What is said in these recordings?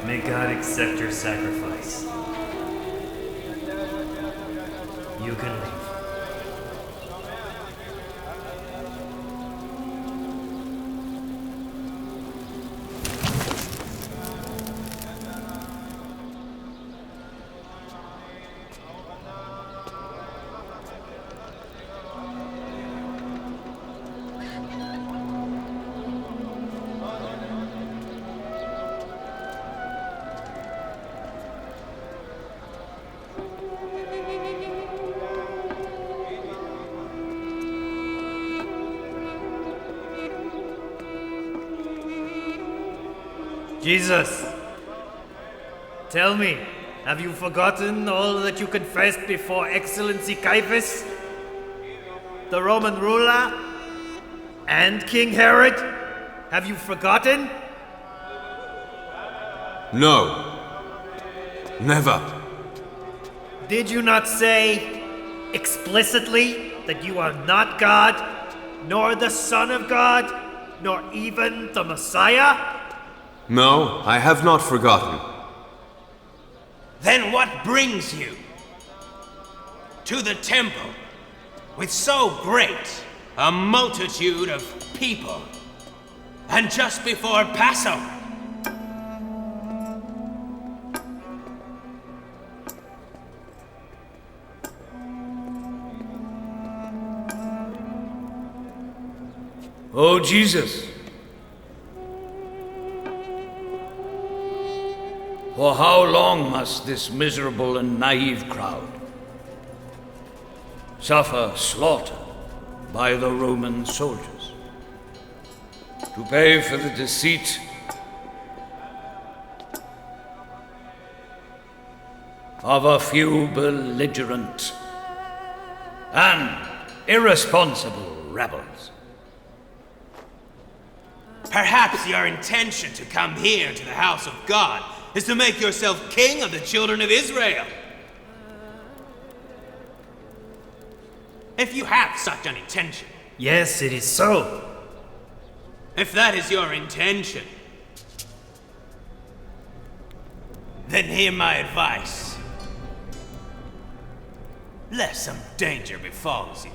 May God accept your sacrifice. You can leave. Jesus, tell me, have you forgotten all that you confessed before Excellency Caiaphas, the Roman ruler, and King Herod? Have you forgotten? No. Never. Did you not say explicitly that you are not God, nor the Son of God, nor even the Messiah? No, I have not forgotten. Then what brings you to the temple with so great a multitude of people, and just before Passover? Oh, Jesus. For how long must this miserable and naive crowd suffer slaughter by the Roman soldiers to pay for the deceit of a few belligerent and irresponsible rebels? Perhaps your intention to come here to the house of God is to make yourself king of the children of Israel. If you have such an intention. Yes, it is so. If that is your intention, then hear my advice. Lest some danger befalls you.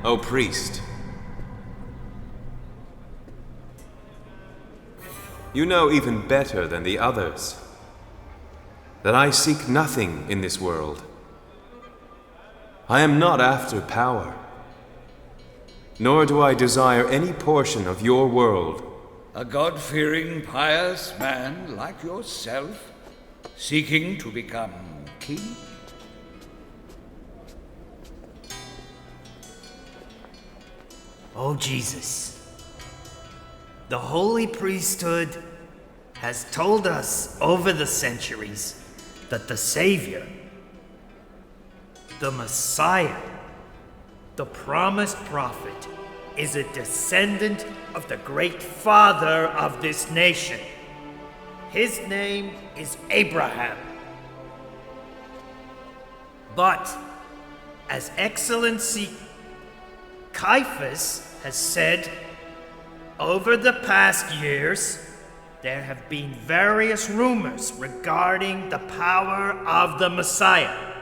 O priest, you know even better than the others that I seek nothing in this world. I am not after power, nor do I desire any portion of your world. A God-fearing, pious man like yourself, seeking to become king? Oh, Jesus. The holy priesthood has told us over the centuries that the Savior, the Messiah, the promised prophet, is a descendant of the great father of this nation. His name is Abraham. But, as Excellency Caiaphas has said, over the past years, there have been various rumors regarding the power of the Messiah.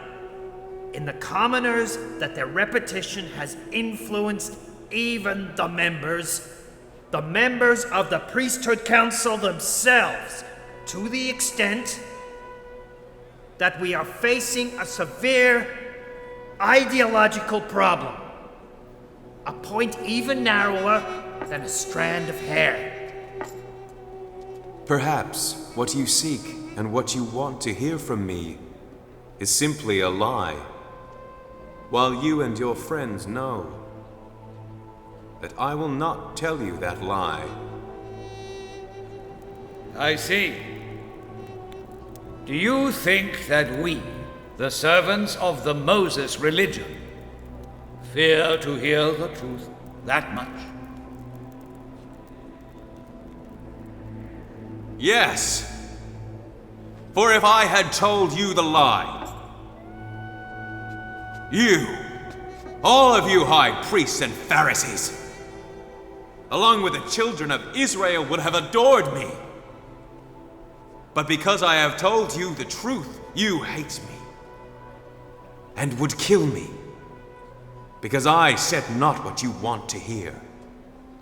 In the commoners, that their repetition has influenced even the members of the priesthood council themselves, to the extent that we are facing a severe ideological problem, a point even narrower than a strand of hair. Perhaps what you seek and what you want to hear from me is simply a lie, while you and your friends know that I will not tell you that lie. I see. Do you think that we, the servants of the Moses religion, fear to hear the truth that much? Yes, for if I had told you the lie, you, all of you high priests and Pharisees, along with the children of Israel, would have adored me. But because I have told you the truth, you hate me and would kill me, because I said not what you want to hear.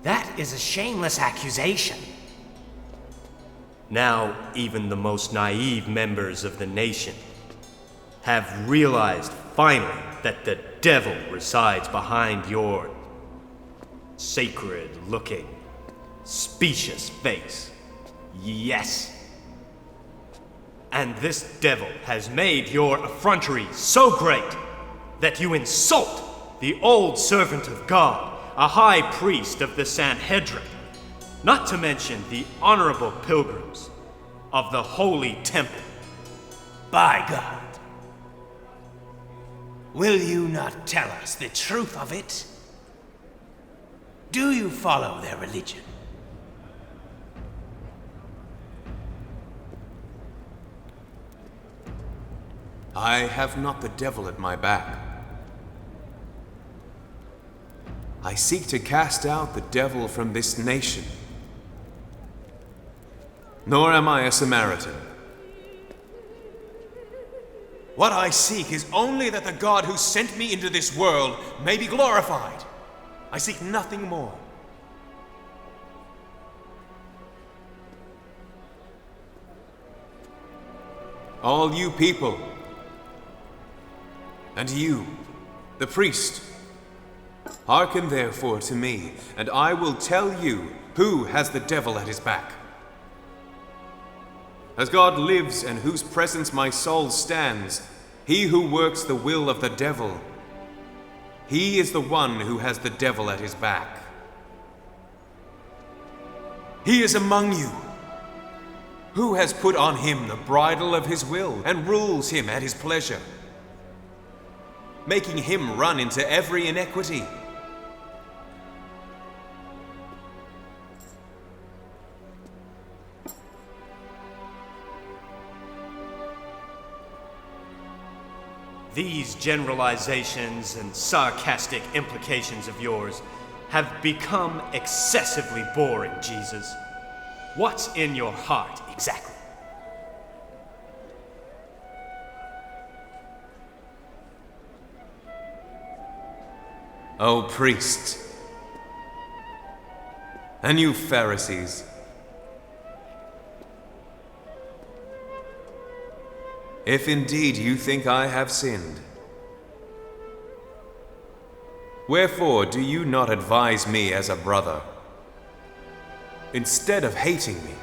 That is a shameless accusation. Now, even the most naive members of the nation have realized finally that the devil resides behind your sacred-looking, specious face. Yes. And this devil has made your effrontery so great that you insult the old servant of God, a high priest of the Sanhedrin, not to mention the honorable pilgrims of the Holy Temple. By God, will you not tell us the truth of it? Do you follow their religion? I have not the devil at my back. I seek to cast out the devil from this nation. Nor am I a Samaritan. What I seek is only that the God who sent me into this world may be glorified. I seek nothing more. All you people, and you, the priest, hearken therefore to me, and I will tell you who has the devil at his back. As God lives and whose presence my soul stands, he who works the will of the devil, he is the one who has the devil at his back. He is among you. Who has put on him the bridle of his will and rules him at his pleasure, making him run into every iniquity? These generalizations and sarcastic implications of yours have become excessively boring, Jesus. What's in your heart exactly? O priests, and you Pharisees, if indeed you think I have sinned, wherefore do you not advise me as a brother, instead of hating me?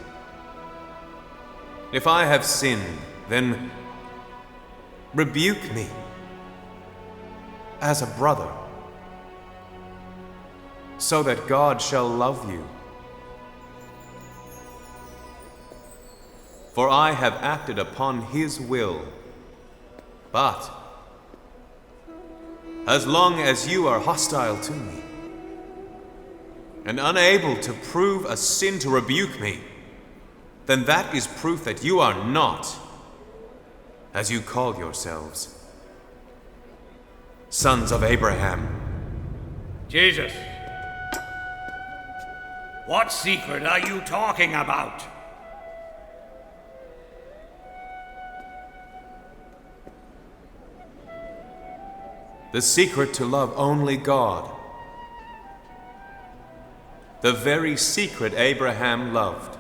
If I have sinned, then rebuke me as a brother, so that God shall love you. For I have acted upon his will. But as long as you are hostile to me, and unable to prove a sin to rebuke me, then that is proof that you are not, as you call yourselves, sons of Abraham. Jesus, what secret are you talking about? The secret to love only God. The very secret Abraham loved.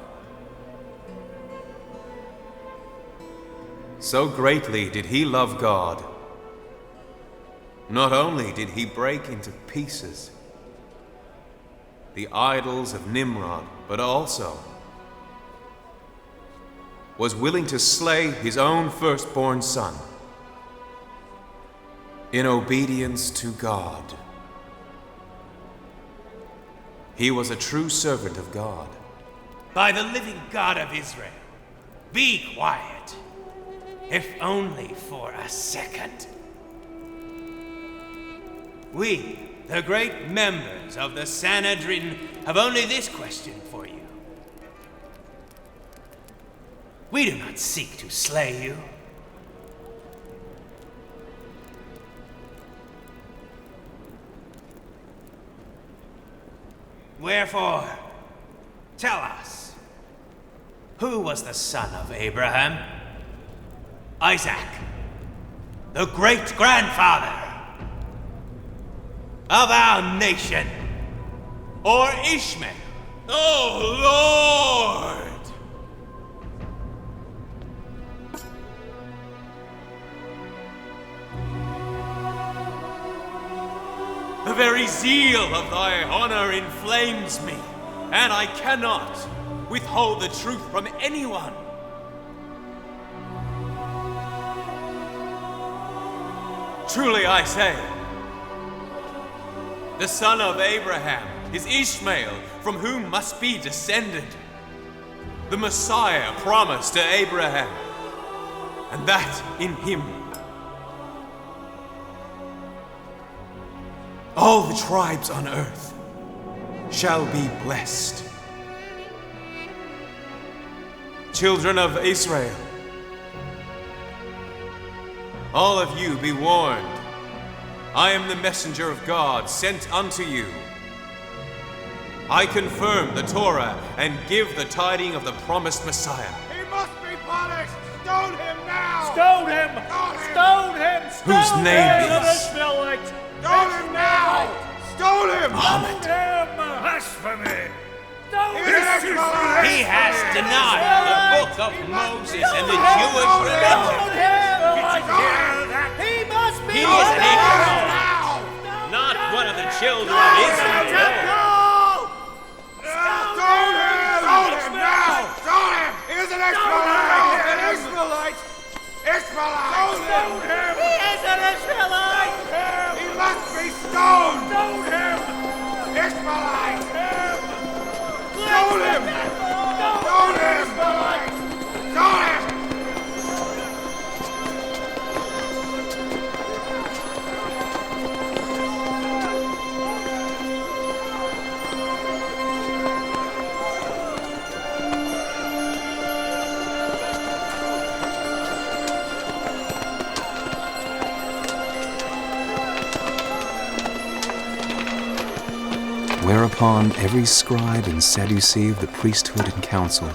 So greatly did he love God. Not only did he break into pieces the idols of Nimrod, but also was willing to slay his own firstborn son in obedience to God. He was a true servant of God. By the living God of Israel, be quiet, if only for a second. We, the great members of the Sanhedrin, have only this question for you. We do not seek to slay you. Wherefore, tell us, who was the son of Abraham? Isaac, the great-grandfather of our nation, or Ishmael? Oh, Lord! The very zeal of thy honor inflames me, and I cannot withhold the truth from anyone. Truly I say, the son of Abraham is Ishmael, from whom must be descended the Messiah promised to Abraham, and that in him all the tribes on earth shall be blessed. Children of Israel, all of you be warned. I am the messenger of God sent unto you. I confirm the Torah and give the tiding of the promised Messiah. He must be punished! Stone him now! Stone him! Stone him! Whose name is Stone him now! Stone him! Ahmad. Blasphemy! He has denied the book of Moses and the Jewish religion. He must be He is an Ishmael, not one of the children of Israel. Stone him now! Stone him! He is an Ishmaelite! Ishmaelite! Stone him! He is an Israelite! He must be stoned! Stone him! Ishmaelite! Stone him! Stone him! Stone him! Whereupon every scribe and Sadducee of the priesthood and council,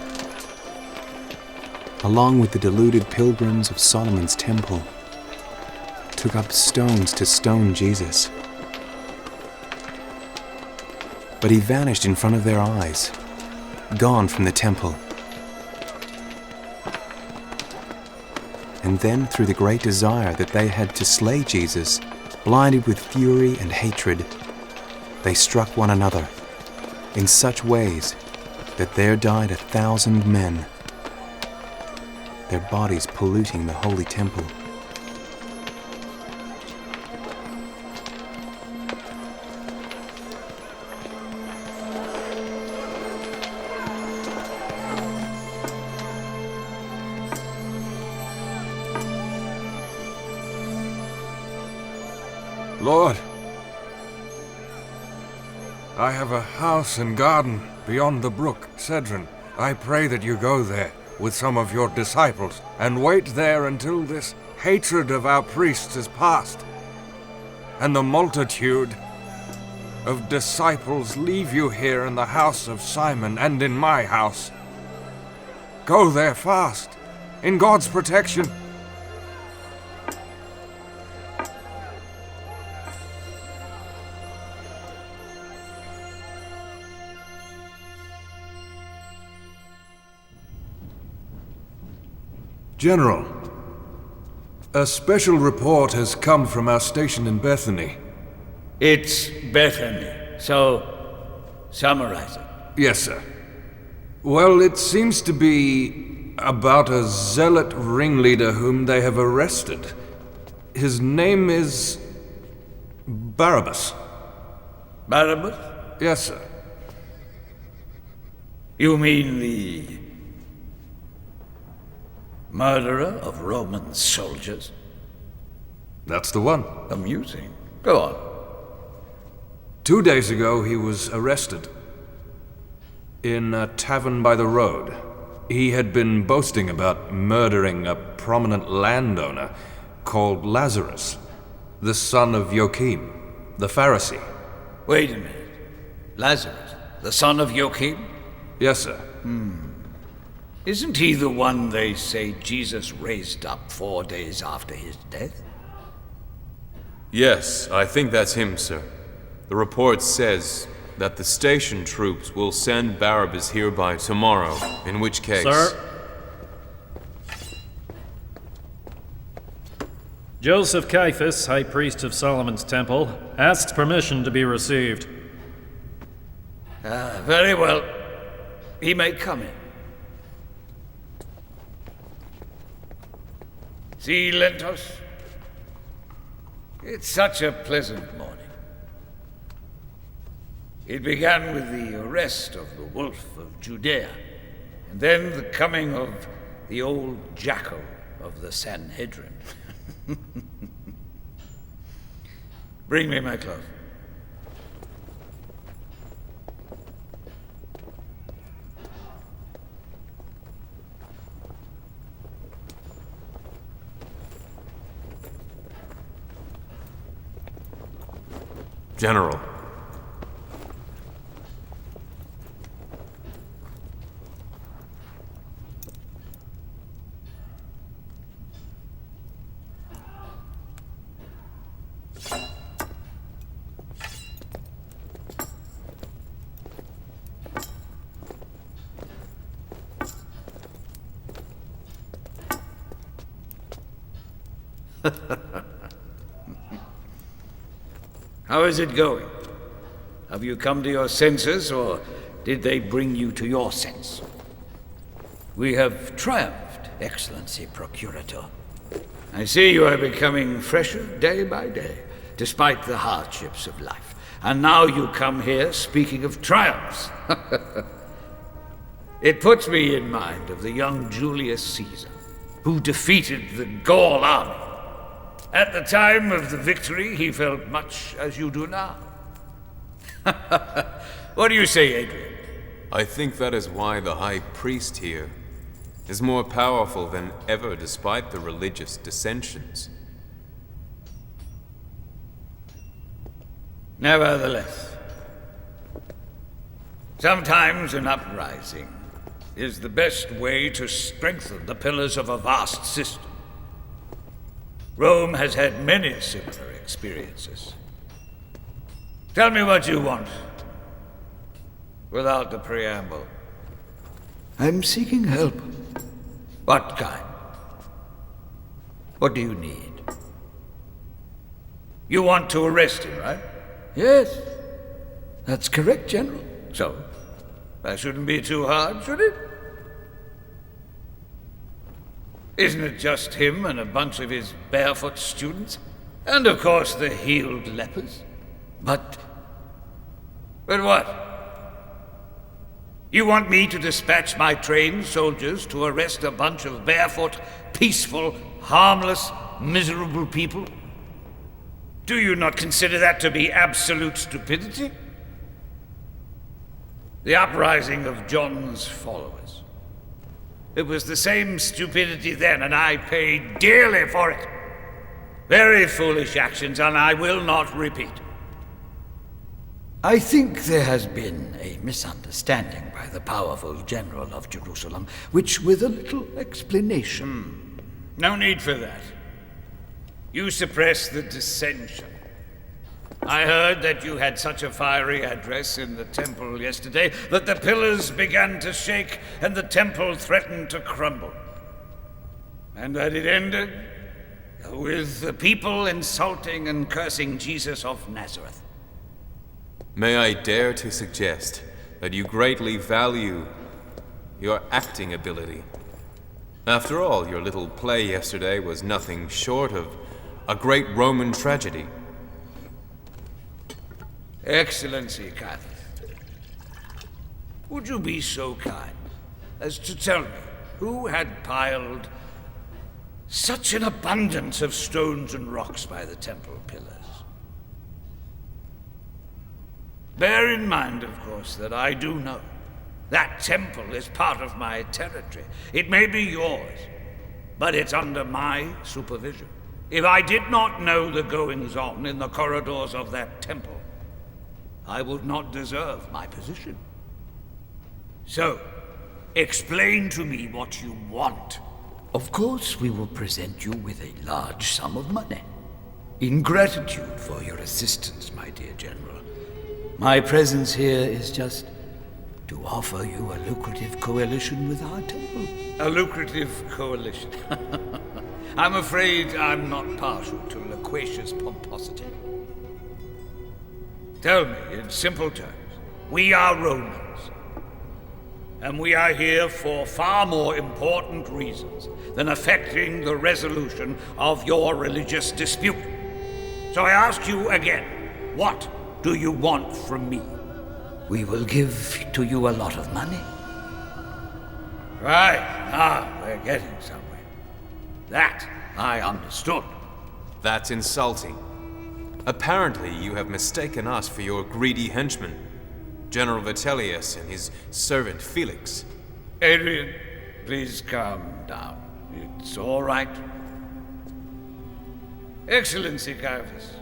along with the deluded pilgrims of Solomon's temple, took up stones to stone Jesus. But he vanished in front of their eyes, gone from the temple. And then, through the great desire that they had to slay Jesus, blinded with fury and hatred, they struck one another in such ways that there died 1,000 men, their bodies polluting the holy temple. Lord, I have a house and garden beyond the brook, Cedron. I pray that you go there with some of your disciples and wait there until this hatred of our priests is past, and the multitude of disciples leave you here in the house of Simon and in my house. Go there fast, in God's protection. General, a special report has come from our station in Bethany. It's Bethany, so summarize it. Yes, sir. Well, it seems to be about a zealot ringleader whom they have arrested. His name is Barabbas. Barabbas? Yes, sir. You mean the murderer of Roman soldiers? That's the one. Amusing. Go on. 2 days ago, he was arrested in a tavern by the road. He had been boasting about murdering a prominent landowner called Lazarus, the son of Joachim, the Pharisee. Wait a minute. Lazarus? the son of Joachim? Yes, sir. Isn't he the one they say Jesus raised up 4 days after his death? Yes, I think that's him, sir. The report says that the station troops will send Barabbas here by tomorrow, in which case... Sir? Joseph Caiaphas, High Priest of Solomon's Temple, asks permission to be received. Very well. He may come in. See, Lentos? It's such a pleasant morning. It began with the arrest of the wolf of Judea, and then the coming of the old jackal of the Sanhedrin. Bring me my cloth. General. How is it going? Have you come to your senses, or did they bring you to your sense? We have triumphed, Excellency Procurator. I see you are becoming fresher day by day, despite the hardships of life. And now you come here speaking of triumphs. It puts me in mind of the young Julius Caesar, who defeated the Gaul army. At the time of the victory, he felt much as you do now. What do you say, Adrian? I think that is why the High Priest here is more powerful than ever despite the religious dissensions. Nevertheless, sometimes an uprising is the best way to strengthen the pillars of a vast system. Rome has had many similar experiences. Tell me what you want, without the preamble. I'm seeking help. What kind? What do you need? You want to arrest him, right? Yes. That's correct, General. So, that shouldn't be too hard, should it? Isn't it just him and a bunch of his barefoot students? And of course the healed lepers. But what? You want me to dispatch my trained soldiers to arrest a bunch of barefoot, peaceful, harmless, miserable people? Do you not consider that to be absolute stupidity? The uprising of John's followers. It was the same stupidity then, and I paid dearly for it. Very foolish actions, and I will not repeat. I think there has been a misunderstanding by the powerful general of Jerusalem, which with a little explanation... No need for that. You suppress the dissension. I heard that you had such a fiery address in the temple yesterday that the pillars began to shake and the temple threatened to crumble. And that it ended with the people insulting and cursing Jesus of Nazareth. May I dare to suggest that you greatly value your acting ability. After all, your little play yesterday was nothing short of a great Roman tragedy. Excellency Caiaphas, would you be so kind as to tell me who had piled such an abundance of stones and rocks by the temple pillars? Bear in mind, of course, that I do know. That temple is part of my territory. It may be yours, but it's under my supervision. If I did not know the goings-on in the corridors of that temple, I would not deserve my position. So, explain to me what you want. Of course, we will present you with a large sum of money. In gratitude for your assistance, my dear General. My presence here is just to offer you a lucrative coalition with our temple. A lucrative coalition. I'm afraid I'm not partial to loquacious pomposity. Tell me, in simple terms, we are Romans. And we are here for far more important reasons than affecting the resolution of your religious dispute. So I ask you again, what do you want from me? We will give to you a lot of money. Right, now we're getting somewhere. That I understood. That's insulting. Apparently you have mistaken us for your greedy henchmen, General Vitellius and his servant Felix. Adrian, please calm down. It's all right. Excellency Caiaphas,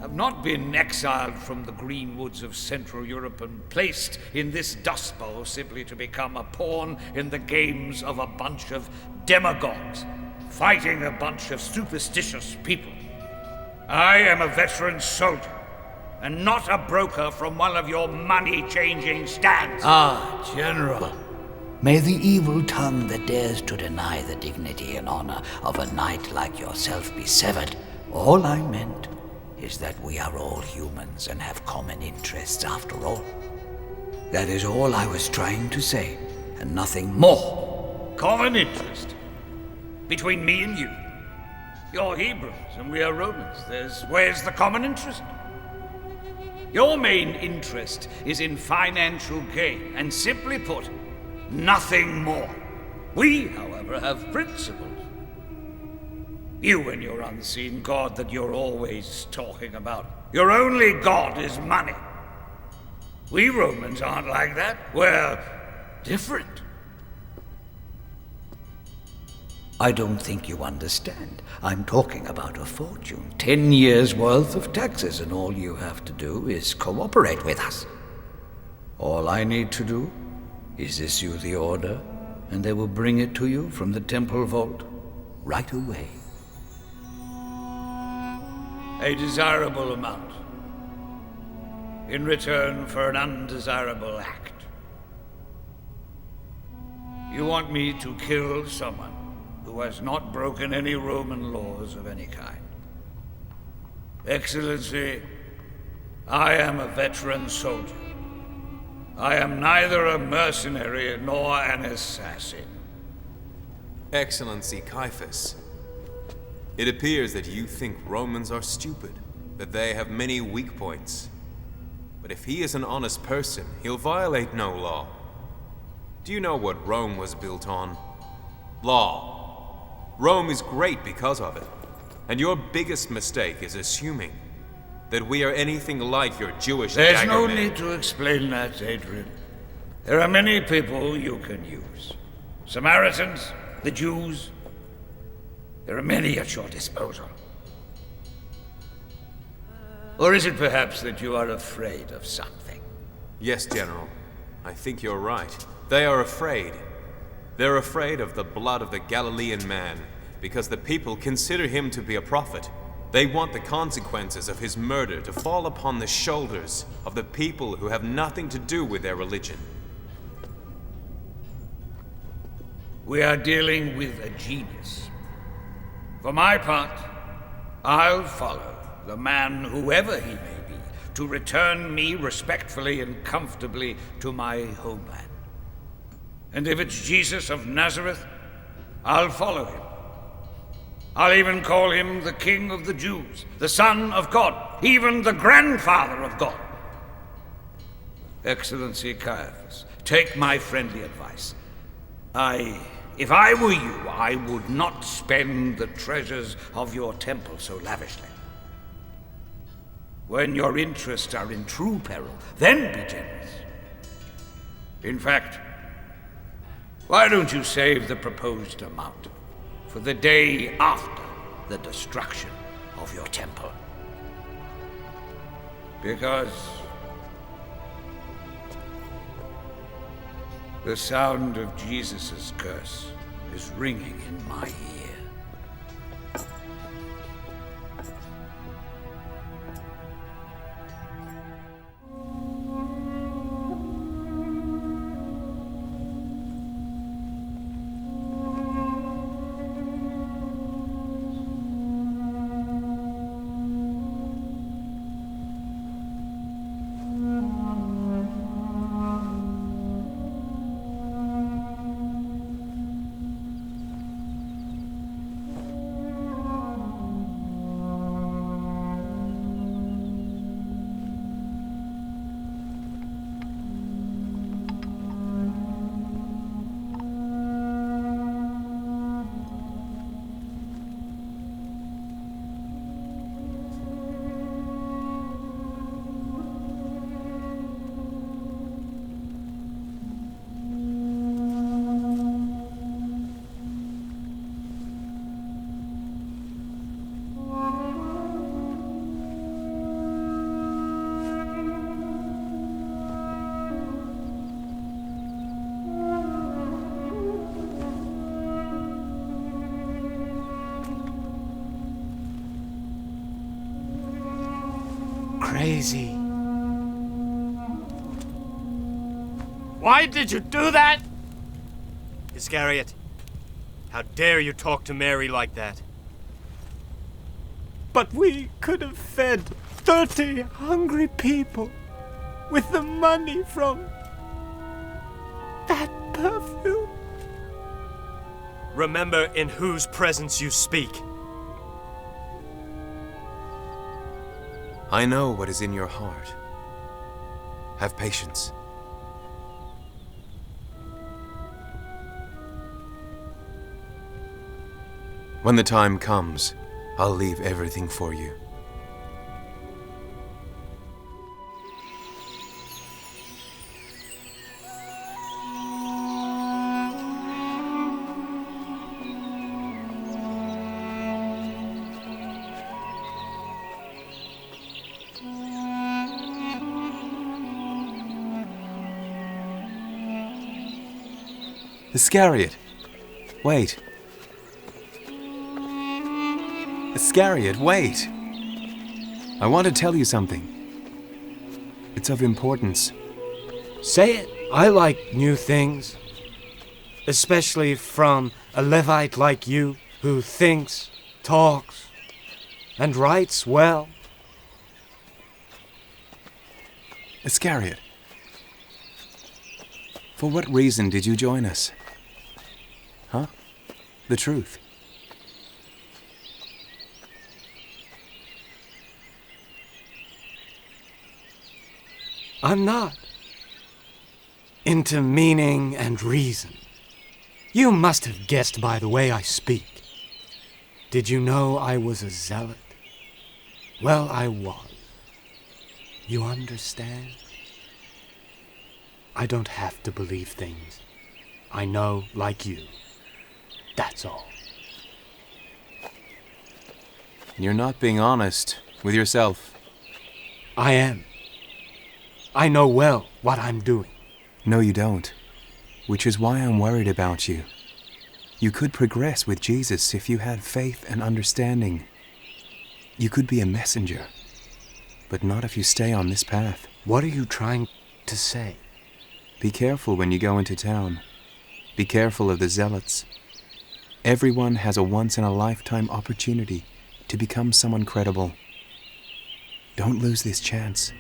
I've not been exiled from the green woods of Central Europe and placed in this dust bowl simply to become a pawn in the games of a bunch of demagogues, fighting a bunch of superstitious people. I am a veteran soldier, and not a broker from one of your money-changing stands. Ah, General. May the evil tongue that dares to deny the dignity and honor of a knight like yourself be severed. All I meant is that we are all humans and have common interests after all. That is all I was trying to say, and nothing more. Common interest? Between me and you? You're Hebrews and we are Romans. Where's the common interest? Your main interest is in financial gain, and simply put, nothing more. We, however, have principles. You and your unseen God that you're always talking about. Your only God is money. We Romans aren't like that. We're different. I don't think you understand. I'm talking about a fortune. 10 years' worth of taxes, and all you have to do is cooperate with us. All I need to do is issue the order, and they will bring it to you from the temple vault right away. A desirable amount in return for an undesirable act. You want me to kill someone who has not broken any Roman laws of any kind. Excellency, I am a veteran soldier. I am neither a mercenary nor an assassin. Excellency Caiaphas, it appears that you think Romans are stupid, that they have many weak points. But if he is an honest person, he'll violate no law. Do you know what Rome was built on? Law. Rome is great because of it. And your biggest mistake is assuming that we are anything like your Jewish There's no daggermen. need to explain that, Adrian. There are many people you can use. Samaritans, the Jews. There are many at your disposal. Or is it perhaps that you are afraid of something? Yes, General. I think you're right. They are afraid. They're afraid of the blood of the Galilean man, because the people consider him to be a prophet. They want the consequences of his murder to fall upon the shoulders of the people who have nothing to do with their religion. We are dealing with a genius. For my part, I'll follow the man, whoever he may be, to return me respectfully and comfortably to my homeland. And if it's Jesus of Nazareth, I'll follow him. I'll even call him the King of the Jews, the Son of God, even the grandfather of God. Excellency Caiaphas, take my friendly advice. If I were you, I would not spend the treasures of your temple so lavishly. When your interests are in true peril, then be generous. In fact, why don't you save the proposed amount for the day after the destruction of your temple? The sound of Jesus' curse is ringing in my ear. Crazy. Why did you do that? Iscariot, how dare you talk to Mary like that? But we could have fed 30 hungry people with the money from that perfume. Remember in whose presence you speak. I know what is in your heart. Have patience. When the time comes, I'll leave everything for you. Iscariot! Wait! Iscariot, wait! I want to tell you something. It's of importance. Say it. I like new things. Especially from a Levite like you, who thinks, talks, and writes well. Iscariot, for what reason did you join us? Huh? The truth. I'm not into meaning and reason. You must have guessed by the way I speak. Did you know I was a zealot? Well, I was. You understand? I don't have to believe things. I know, like you. That's all. You're not being honest with yourself. I am. I know well what I'm doing. No, you don't. Which is why I'm worried about you. You could progress with Jesus if you had faith and understanding. You could be a messenger, but not if you stay on this path. What are you trying to say? Be careful when you go into town. Be careful of the zealots. Everyone has a once-in-a-lifetime opportunity to become someone credible. Don't lose this chance.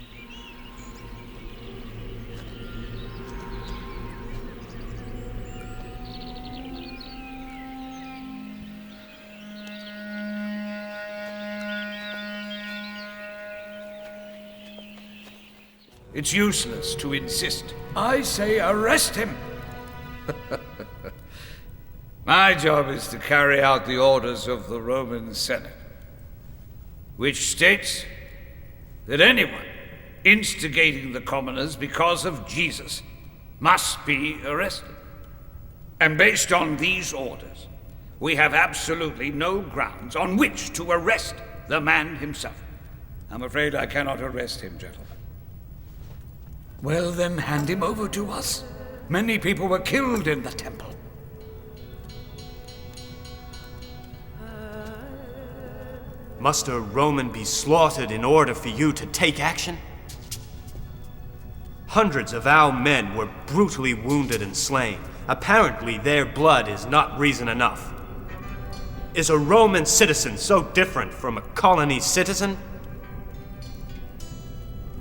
It's useless to insist. I say arrest him! My job is to carry out the orders of the Roman Senate, which states that anyone instigating the commoners because of Jesus must be arrested. And based on these orders, we have absolutely no grounds on which to arrest the man himself. I'm afraid I cannot arrest him, gentlemen. Well, then hand him over to us. Many people were killed in the temple. Must a Roman be slaughtered in order for you to take action? Hundreds of our men were brutally wounded and slain. Apparently, their blood is not reason enough. Is a Roman citizen so different from a colony citizen?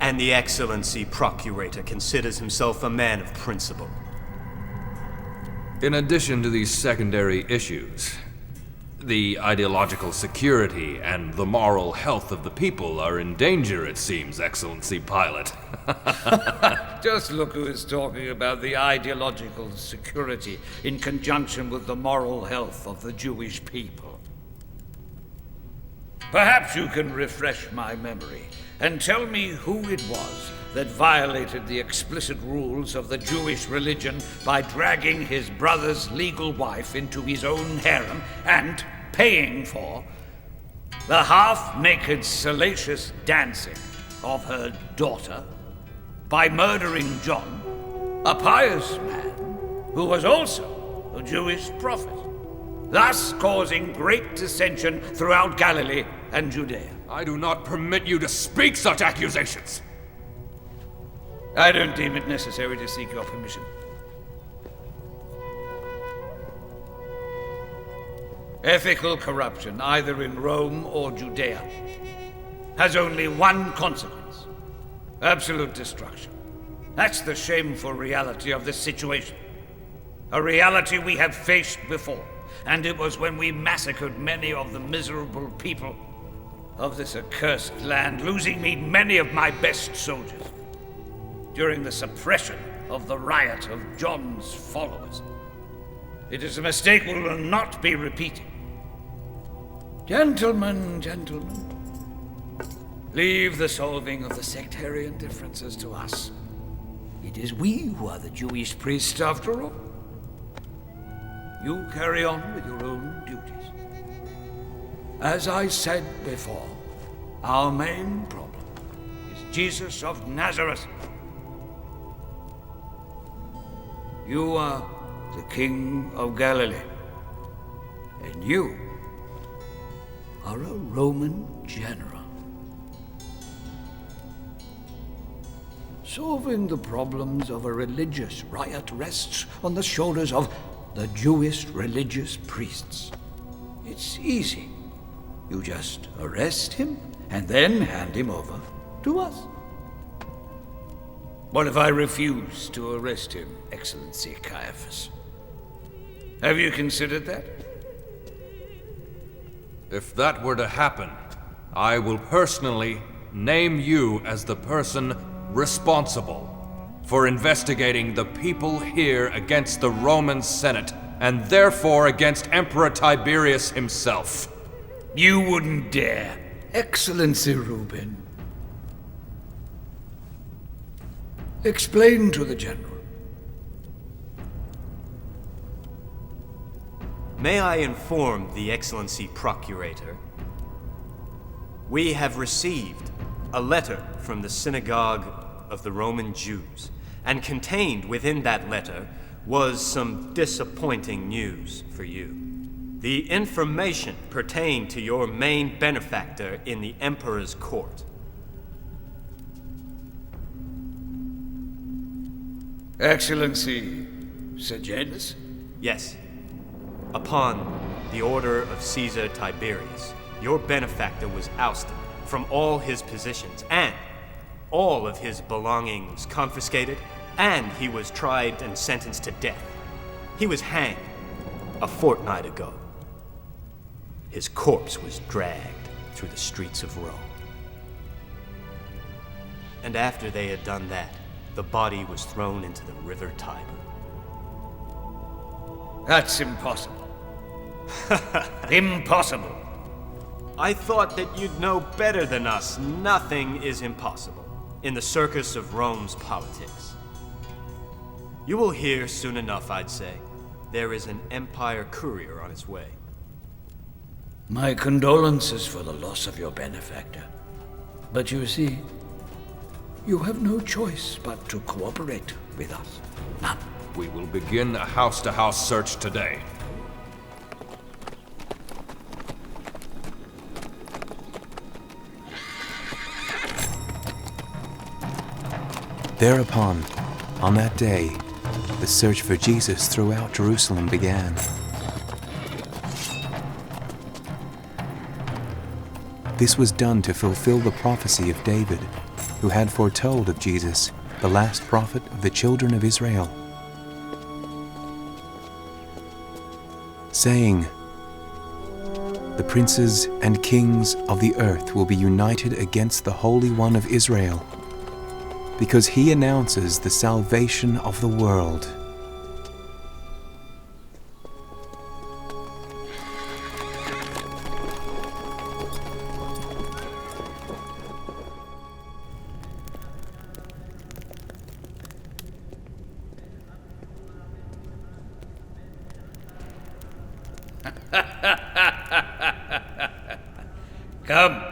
And the Excellency Procurator considers himself a man of principle. In addition to these secondary issues, the ideological security and the moral health of the people are in danger, it seems, Excellency Pilot. Just look who is talking about the ideological security in conjunction with the moral health of the Jewish people. Perhaps you can refresh my memory and tell me who it was that violated the explicit rules of the Jewish religion by dragging his brother's legal wife into his own harem and paying for the half-naked, salacious dancing of her daughter by murdering John, a pious man who was also a Jewish prophet, thus causing great dissension throughout Galilee and Judea. I do not permit you to speak such accusations! I don't deem it necessary to seek your permission. Ethical corruption, either in Rome or Judea, has only one consequence: absolute destruction. That's the shameful reality of this situation. A reality we have faced before, and it was when we massacred many of the miserable people of this accursed land, losing me many of my best soldiers, during the suppression of the riot of John's followers. It is a mistake we will not be repeating. Gentlemen, leave the solving of the sectarian differences to us. It is we who are the Jewish priests, after all. You carry on with your own duties. As I said before, our main problem is Jesus of Nazareth. You are the King of Galilee, and you are a Roman general. Solving the problems of a religious riot rests on the shoulders of the Jewish religious priests. It's easy. You just arrest him and then hand him over to us. What if I refuse to arrest him, Excellency Caiaphas? Have you considered that? If that were to happen, I will personally name you as the person responsible for investigating the people here against the Roman Senate, and therefore against Emperor Tiberius himself. You wouldn't dare, Excellency Reuben. Explain to the General. May I inform the Excellency Procurator? We have received a letter from the Synagogue of the Roman Jews, and contained within that letter was some disappointing news for you. The information pertained to your main benefactor in the Emperor's court. Excellency Sejanus? Yes. Upon the order of Caesar Tiberius, your benefactor was ousted from all his positions, and all of his belongings confiscated, and he was tried and sentenced to death. He was hanged a fortnight ago. His corpse was dragged through the streets of Rome. And after they had done that, the body was thrown into the river Tiber. That's impossible. Impossible. I thought that you'd know better than us. Nothing is impossible in the circus of Rome's politics. You will hear soon enough, I'd say. There is an empire courier on its way. My condolences for the loss of your benefactor. But you see, you have no choice but to cooperate with us. None. We will begin a house-to-house search today. Thereupon, on that day, the search for Jesus throughout Jerusalem began. This was done to fulfill the prophecy of David, who had foretold of Jesus, the last prophet of the children of Israel, saying, "The princes and kings of the earth will be united against the Holy One of Israel, because he announces the salvation of the world." Come.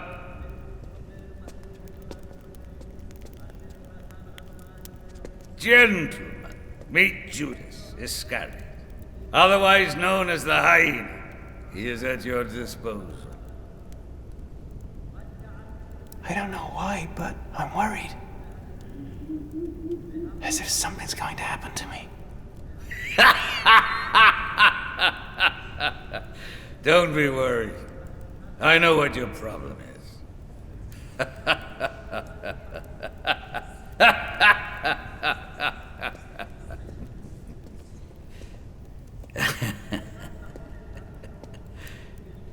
Gentlemen, meet Judas Iscariot, otherwise known as the hyena. He is at your disposal. I don't know why, but I'm worried. As if something's going to happen to me. Don't be worried. I know what your problem is.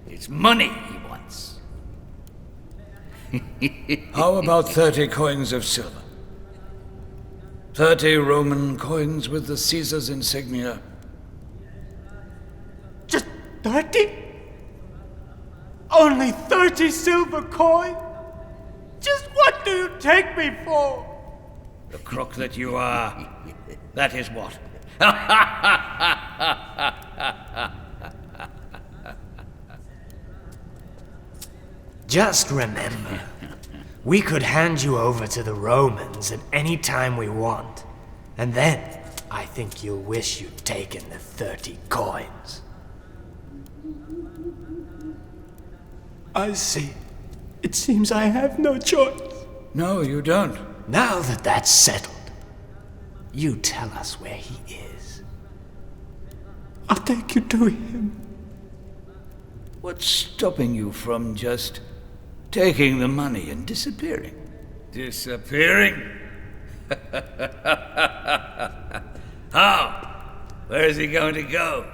It's money he wants. How about 30 coins of silver? 30 Roman coins with the Caesar's insignia. Just 30? Only 30 silver coin? Just what do you take me for? The crook that you are, that is what. Just remember, we could hand you over to the Romans at any time we want, and then I think you'll wish you'd taken the 30 coins. I see. It seems I have no choice. No, you don't. Now that that's settled, you tell us where he is. I'll take you to him. What's stopping you from just taking the money and disappearing? Disappearing? How? Where's he going to go?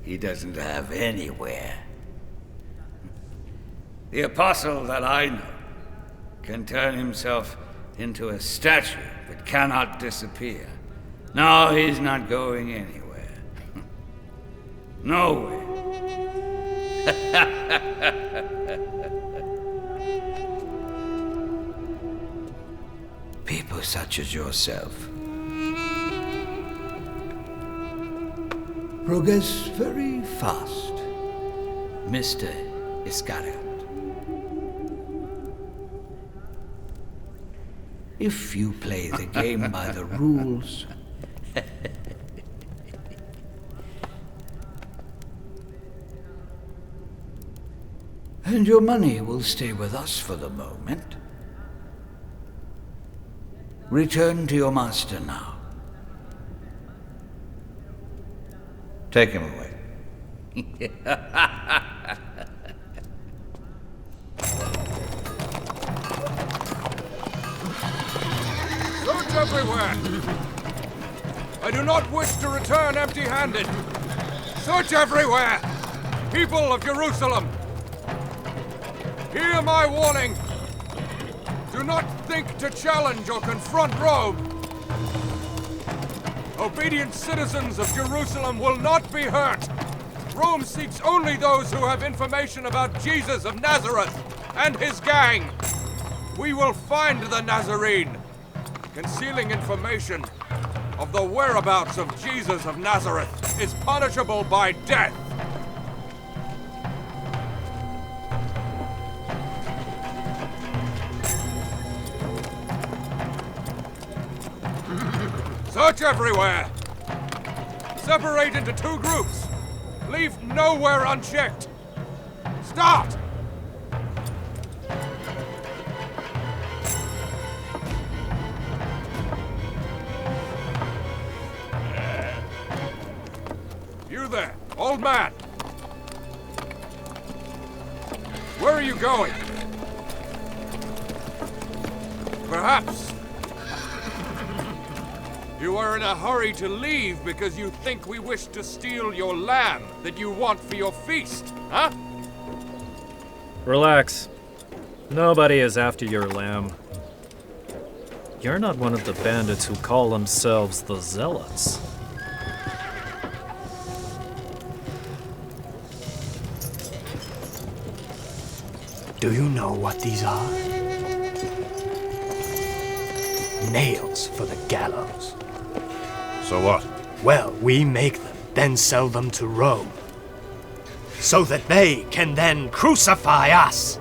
He doesn't have anywhere. The apostle that I know can turn himself into a statue but cannot disappear. No, he's not going anywhere. Nowhere. People such as yourself progress very fast, Mr. Iscariot. If you play the game by the rules, and your money will stay with us for the moment. Return to your master now. Take him away. Search everywhere! I do not wish to return empty-handed. Search everywhere! People of Jerusalem! Hear my warning! Do not think to challenge or confront Rome! Obedient citizens of Jerusalem will not be hurt! Rome seeks only those who have information about Jesus of Nazareth and his gang! We will find the Nazarene! Concealing information of the whereabouts of Jesus of Nazareth is punishable by death! Search everywhere! Separate into 2 groups! Leave nowhere unchecked! Start! You there, old man! Where are you going? Perhaps you are in a hurry to leave because you think we wish to steal your lamb that you want for your feast, huh? Relax. Nobody is after your lamb. You're not one of the bandits who call themselves the Zealots. Do you know what these are? Nails for the gallows. So what? Well, we make them, then sell them to Rome. So that they can then crucify us.